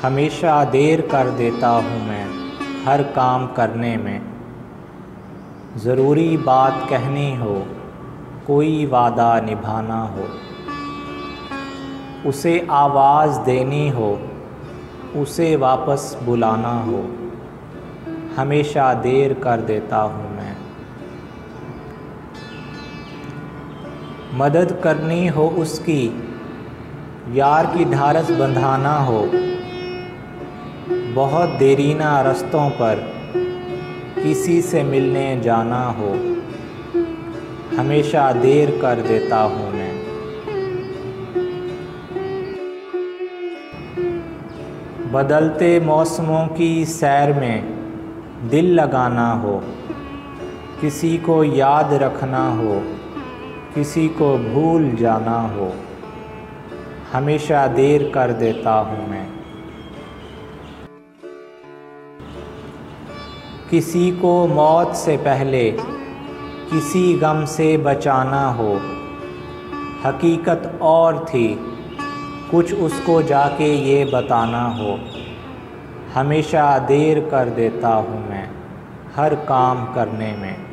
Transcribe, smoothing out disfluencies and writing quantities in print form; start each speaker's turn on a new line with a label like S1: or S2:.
S1: हमेशा देर कर देता हूँ मैं हर काम करने में। ज़रूरी बात कहनी हो, कोई वादा निभाना हो, उसे आवाज़ देनी हो, उसे वापस बुलाना हो, हमेशा देर कर देता हूँ मैं। मदद करनी हो उसकी, यार की ढारस बंधाना हो, बहुत देरीना रास्तों पर किसी से मिलने जाना हो, हमेशा देर कर देता हूँ मैं। बदलते मौसमों की सैर में दिल लगाना हो, किसी को याद रखना हो, किसी को भूल जाना हो, हमेशा देर कर देता हूँ मैं। किसी को मौत से पहले किसी गम से बचाना हो, हकीकत और थी कुछ उसको जाके ये बताना हो, हमेशा देर कर देता हूँ मैं हर काम करने में।